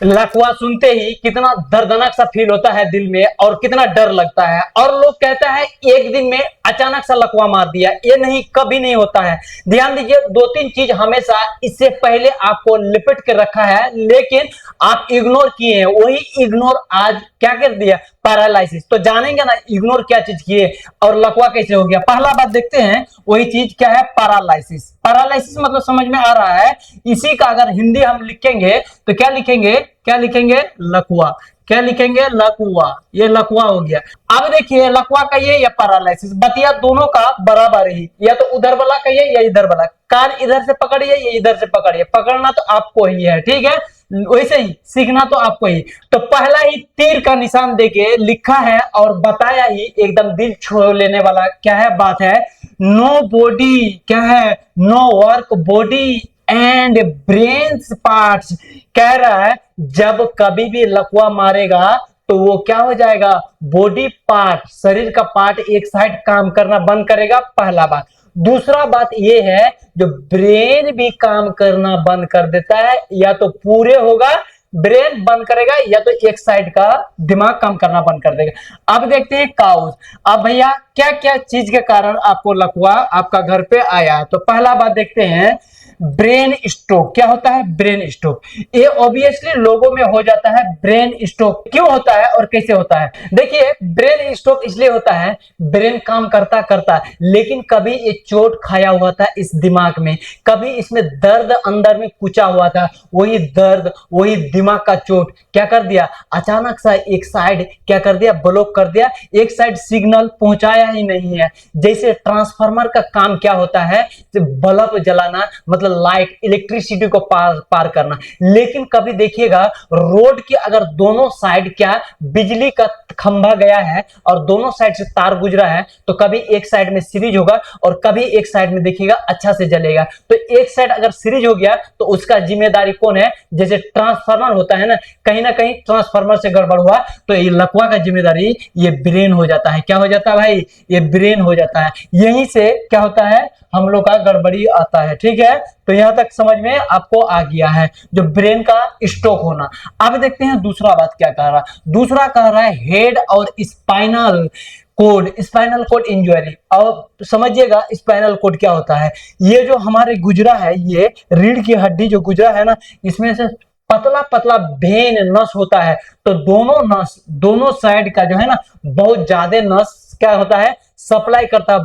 लकवा सुनते ही कितना दर्दनाक सा फील होता है दिल में और कितना डर लगता है। और लोग कहते हैं एक दिन में अचानक सा लकवा मार दिया, ये नहीं, कभी नहीं होता है। ध्यान दीजिए, दो तीन चीज हमेशा इससे पहले आपको लिपट के रखा है, लेकिन आप इग्नोर किए हैं। वही इग्नोर आज क्या कर दिया, पैरालिसिस। तो जानेंगे ना इग्नोर क्या चीज किए और लकवा कैसे हो गया। पहला बात देखते हैं, वही चीज क्या है, पैरालिसिस। पैरालिसिस मतलब समझ में आ रहा है, इसी का अगर हिंदी हम लिखेंगे तो क्या लिखेंगे, क्या लिखेंगे, लकवा। क्या लिखेंगे, लकवा। ये लकवा हो गया। अब देखिए लकवा कहिए या पैरालिसिस, बतिया दोनों का बराबर ही, या तो उधर वाला कहिए या इधर वाला। कार इधर से पकड़िए या इधर से पकड़िए, पकड़ना तो आपको ही है, ठीक है। वैसे ही सीखना तो आपको ही। तो पहला ही तीर का निशान देके लिखा है और बताया ही, एकदम दिल छू लेने वाला क्या है, बात है। नो बॉडी, क्या है, no work body and brains parts. कह रहा है जब कभी भी लकवा मारेगा तो वो क्या हो जाएगा, बॉडी पार्ट, शरीर का पार्ट एक साइड काम करना बंद करेगा, पहला बात। दूसरा बात ये है, जो ब्रेन भी काम करना बंद कर देता है, या तो पूरे होगा, ब्रेन बंद करेगा, या तो एक साइड का दिमाग काम करना बंद कर देगा। अब देखते हैं काउज। अब भैया क्या क्या चीज के कारण आपको लकवा आपका घर पे आया है। तो पहला बात देखते हैं, ब्रेन स्ट्रोक। क्या होता है, ब्रेन स्ट्रोक। ये ऑब्वियसली लोगों में हो जाता है। ब्रेन स्ट्रोक क्यों होता है और कैसे होता है, देखिए ब्रेन स्ट्रोक इसलिए होता है, ब्रेन काम करता करता लेकिन कभी ये चोट खाया हुआ था इस दिमाग में, कभी इसमें दर्द अंदर में कुचा हुआ था, वही दर्द, वही दिमाग का चोट क्या कर दिया, अचानक सा एक साइड क्या कर दिया, ब्लॉक कर दिया, एक साइड सिग्नल पहुंचाया ही नहीं है। जैसे ट्रांसफार्मर का काम क्या होता है, बल्ब जलाना, मतलब लाइट, इलेक्ट्रिसिटी को पार करना। लेकिन कभी देखिएगा रोड की अगर दोनों साइड क्या बिजली का खंभा गया है और दोनों साइड से तार गुजरा है, तो कभी एक साइड में सीरीज होगा और कभी एक साइड में देखिएगा अच्छा से जलेगा। तो एक साइड अगर सीरीज हो गया तो उसका जिम्मेदारी कौन है, जैसे ट्रांसफार्मर होता है ना कहीं ट्रांसफार्मर से गड़बड़ हुआ तो ये लकवा का जिम्मेदारी ये ब्रेन हो जाता है। क्या हो जाता है भाई, ये ब्रेन हो जाता है। यहीं से क्या होता है, हम लोग का गड़बड़ी आता है, ठीक है। तो यहां तक समझ में आपको आ गया है, जो ब्रेन का स्ट्रोक होना। अब देखते हैं दूसरा बात क्या कह रहा है। दूसरा कह रहा है हेड और spinal cord, spinal cord injury. अब समझिएगा स्पाइनल कोड क्या होता है। ये जो हमारे गुजरा है, ये रीढ़ की हड्डी जो गुजरा है ना, इसमें से पतला पतला वेन नस होता है। तो दोनों नस, दोनों साइड का जो है ना, बहुत ज्यादा नस क्या होता है, सप्लाई करता है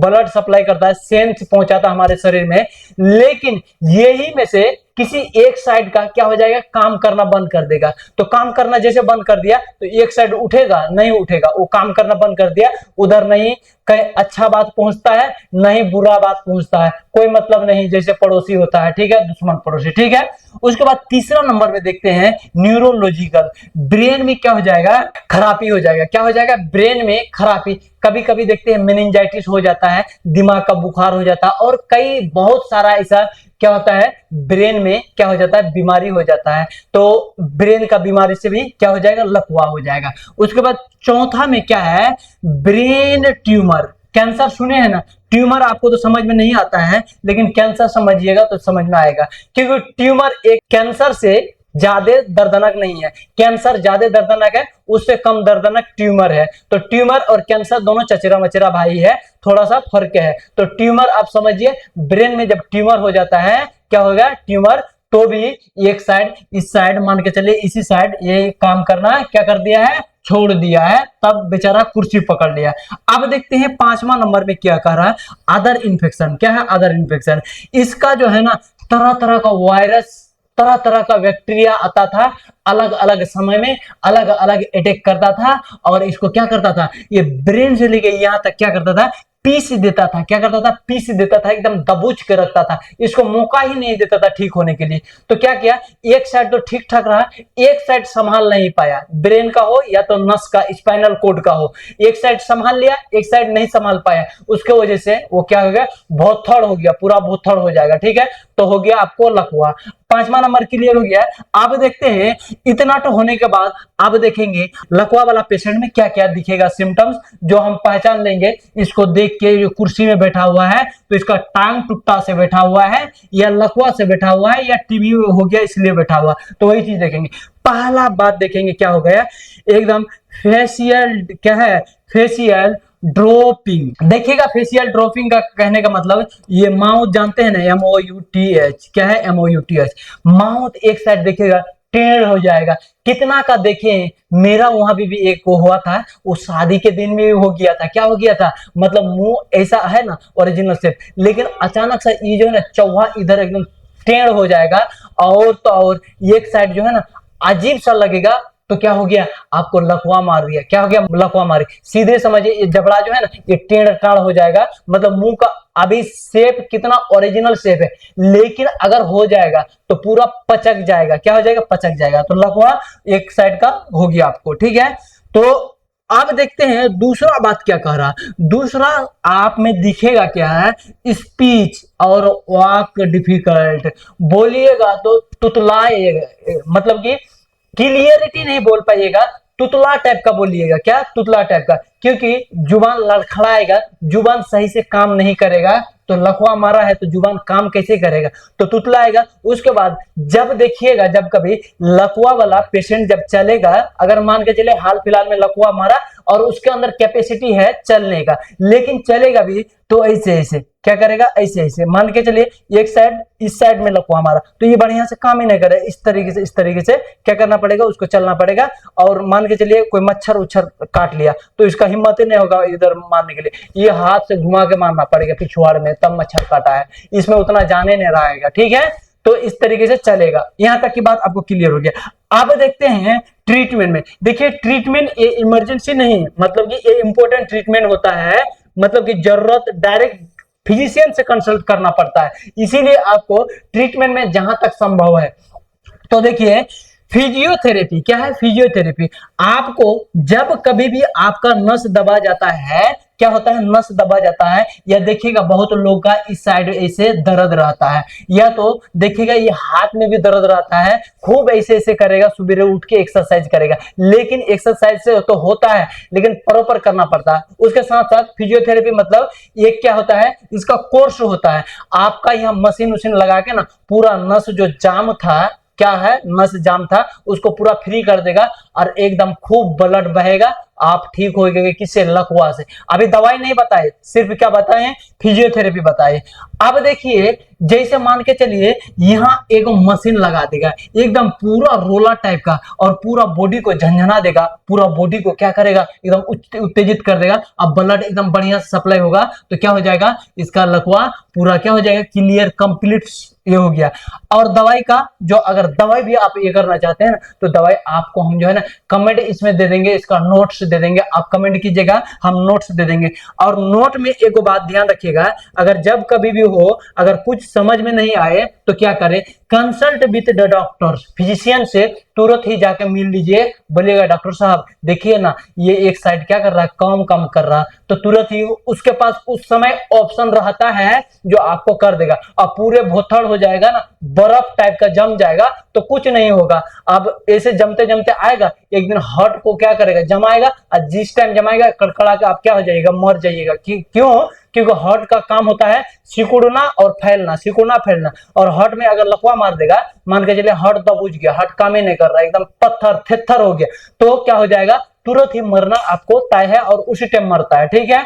ब्लड सप्लाई करता है, सेंस पहुंचाता है हमारे शरीर में। लेकिन यही में से किसी एक साइड का क्या हो जाएगा, काम करना बंद कर देगा। तो काम करना जैसे बंद कर दिया तो एक साइड उठेगा, नहीं उठेगा, वो काम करना बंद कर दिया, उधर नहीं कहीं अच्छा बात पहुंचता है, नहीं बुरा बात पहुंचता है, कोई मतलब नहीं, जैसे पड़ोसी होता है, ठीक है, दुश्मन पड़ोसी, ठीक है। उसके बाद तीसरा नंबर में देखते हैं न्यूरोलॉजिकल। ब्रेन में क्या हो जाएगा, खराबी हो जाएगा। क्या हो जाएगा, ब्रेन में खराबी। कभी कभी देखते हैं मेनिंजाइटिस हो जाता है, दिमाग का बुखार हो जाता है, और कई बहुत सारा ऐसा क्या होता है, ब्रेन में क्या हो जाता है, बीमारी हो जाता है। तो ब्रेन का बीमारी से भी क्या हो जाएगा, लकवा हो जाएगा। उसके बाद चौथा में क्या है, ब्रेन ट्यूमर। कैंसर सुने हैं ना, ट्यूमर आपको तो समझ में नहीं आता है, लेकिन कैंसर समझिएगा तो समझ में आएगा। क्योंकि ट्यूमर एक कैंसर से ज्यादा दर्दनाक नहीं है, कैंसर ज्यादा दर्दनाक है, उससे कम दर्दनाक ट्यूमर है। तो ट्यूमर और कैंसर दोनों चचेरा मचेरा भाई है, थोड़ा सा फर्क है। तो ट्यूमर आप समझिए, ब्रेन में जब ट्यूमर हो जाता है, क्या होगा, ट्यूमर, तो भी एक साइड, इस साइड मान के चलिए, इसी साइड ये काम करना क्या कर दिया है, छोड़ दिया है, तब बेचारा कुर्सी पकड़ लिया। अब देखते हैं पांचवा नंबर में क्या कह रहा है, अदर इन्फेक्शन। क्या है, अदर इन्फेक्शन। इसका जो है ना, तरह तरह का वायरस, तरह तरह का बैक्टीरिया आता था, अलग अलग समय में अलग अलग अटैक करता था, और इसको क्या करता था, ये ब्रेन से लेके यहां तक क्या करता था, पीस देता था। क्या करता था, पीस देता था, एकदम दबोच के रखता था, इसको मौका ही नहीं देता था ठीक होने के लिए। तो क्या किया, एक साइड तो ठीक ठाक रहा, एक साइड संभाल नहीं पाया, ब्रेन का हो या तो नस का, स्पाइनल कोड का हो, एक साइड संभाल लिया, एक साइड नहीं संभाल पाया, उसके वजह से वो क्या हो गया, भौथड़ हो गया, पूरा भौथड़ हो जाएगा, ठीक है। तो हो गया आपको लकवा। 5वां नंबर क्लियर हो गया। अब देखते हैं इतना तो होने के बाद अब देखेंगे लकवा वाला पेशेंट में क्या क्या दिखेगा सिम्टम्स, जो हम पहचान लेंगे इसको देख के। जो कुर्सी में बैठा हुआ है तो इसका टांग टुट्टा से बैठा हुआ है, या लकवा से बैठा हुआ है, या टीबी हो गया इसलिए बैठा हुआ, तो वही चीज देखेंगे। पहला बात देखेंगे क्या हो गया, एकदम फेशियल, क्या है, फेशियल ड्रॉपिंग। देखिएगा फेशियल ड्रॉपिंग का कहने का मतलब, ये माउथ जानते हैं ना, MOUTH, क्या है MOUTH, माउथ एक साइड देखिएगा टेढ़ हो जाएगा। कितना का देखें, मेरा वहां भी एक वो हुआ था, वो शादी के दिन में भी हो गया था। क्या हो गया था, मतलब मुंह ऐसा है ना ओरिजिनल शेप, लेकिन अचानक से ये जो है ना चौहा इधर एकदम टेढ़ हो जाएगा, और तो और एक साइड जो है ना अजीब सा लगेगा। तो क्या हो गया, आपको लकवा मार दिया। क्या हो गया, लकवा मारी। सीधे समझिए ये जबड़ा जो है ना ये टेढ़ टाढ़ हो जाएगा, मतलब मुंह का अभी शेप कितना ओरिजिनल शेप है, लेकिन अगर हो जाएगा तो पूरा पचक जाएगा। क्या हो जाएगा, पचक जाएगा। तो लकवा एक साइड का हो गया आपको, ठीक है। तो अब देखते हैं दूसरा बात क्या कह रहा। दूसरा आप में दिखेगा क्या है, स्पीच और वॉक डिफिकल्ट, बोलिएगा तो तुतलाएगा, मतलब कि क्लियरिटी नहीं बोल पाइएगा, तुतला टाइप का बोलिएगा। क्या, तुतला टाइप का, क्योंकि जुबान लड़खड़ाएगा, जुबान सही से काम नहीं करेगा। तो लकवा मारा है तो जुबान काम कैसे करेगा, तो तुतलाएगा। उसके बाद जब देखिएगा, जब कभी लकवा वाला पेशेंट जब चलेगा, अगर मान के चले हाल फिलहाल में लकवा मारा और उसके अंदर कैपेसिटी है चलने का, लेकिन चलेगा भी तो ऐसे ऐसे, क्या करेगा, ऐसे ऐसे। मान के चलिए एक साइड, इस साइड में लकवा मारा तो ये बढ़िया से काम ही नहीं करे, इस तरीके से क्या करना पड़ेगा, उसको चलना पड़ेगा। और मान के चलिए कोई मच्छर उच्छर काट लिया तो इसका हिम्मत ही नहीं होगा इधर मारने के लिए, ये हाथ से घुमा के मारना पड़ेगा पिछवाड़ में, तब मच्छर काटा है, इसमें उतना जाने नहीं रहेगा, ठीक है। तो इस तरीके से चलेगा। यहां तक की बात आपको क्लियर हो गया। अब देखते हैं ट्रीटमेंट में। देखिए ट्रीटमेंट ये इमरजेंसी नहीं, मतलब कि ये इंपॉर्टेंट ट्रीटमेंट होता है, मतलब कि जरूरत डायरेक्ट फिजिशियन से कंसल्ट करना पड़ता है। इसीलिए आपको ट्रीटमेंट में जहां तक संभव है, तो देखिए फिजियोथेरेपी। क्या है, फिजियोथेरेपी। आपको जब कभी भी आपका नस दबा जाता है, क्या होता है, नस दबा जाता है, या देखिएगा बहुत लोगों का इस साइड ऐसे दर्द रहता है, या तो देखिएगा ये हाथ में भी दर्द रहता है, खूब ऐसे ऐसे करेगा, सुबह उठ के एक्सरसाइज करेगा, लेकिन एक्सरसाइज से तो होता है लेकिन प्रॉपर करना पड़ता है। उसके साथ साथ फिजियोथेरेपी मतलब एक क्या होता है, इसका कोर्स होता है। आपका यहाँ मशीन उशीन लगा के ना पूरा नस जो जाम था, क्या है, नस जाम था, उसको पूरा फ्री कर देगा और एकदम खूब ब्लड बहेगा, आप ठीक हो गए। किससे, लकवा से। अभी दवाई नहीं बताए, सिर्फ क्या बताए, फिजियोथेरेपी बताए। अब देखिए जैसे मान के चलिए यहाँ एक मशीन लगा देगा एकदम पूरा रोला टाइप का, और पूरा बॉडी को झंझना देगा, पूरा बॉडी को क्या करेगा, एकदम उत्तेजित कर देगा। अब ब्लड एकदम बढ़िया सप्लाई होगा तो क्या हो जाएगा, इसका लकवा पूरा क्या हो जाएगा, क्लियर कंप्लीट ये हो गया। और दवाई का जो, अगर दवाई भी आप ये करना चाहते हैं ना, तो दवाई आपको हम जो है ना कमेंट इसमें दे देंगे, इसका नोट्स दे देंगे, आप कमेंट कीजिएगा, हम नोट्स दे देंगे। और नोट में एक बात ध्यान रखिएगा, अगर जब कभी भी हो, अगर कुछ समझ में नहीं आए तो क्या करें, consult with the doctor, physician से तुरंत ही जाकर मिल लीजिए। बोलिएगा डॉक्टर साहब देखिए ना ये एक साइड क्या कर रहा है, काम कर रहा, तो तुरंत ही उसके पास उस समय ऑप्शन रहता है जो आपको कर देगा। और पूरे भोथड़ हो जाएगा ना, बर्फ टाइप का जम जाएगा तो कुछ नहीं होगा। अब ऐसे जमते जमते आएगा, एक दिन हार्ट को क्या करेगा, जमाएगा, और जिस टाइम जमाएगा कड़कड़ा के आप क्या हो जाइएगा, मर जाइएगा। क्यों, क्योंकि हार्ट का काम होता है सिकुड़ना और फैलना, सिकुड़ना फैलना। और हार्ट में अगर लकवा मार देगा, मान के चलिए हार्ट दबूझ गया, हार्ट काम ही नहीं कर रहा, एकदम पत्थर थेथर हो गया, तो क्या हो जाएगा, तुरंत ही मरना आपको तय है, और उसी टाइम मरता है, ठीक है।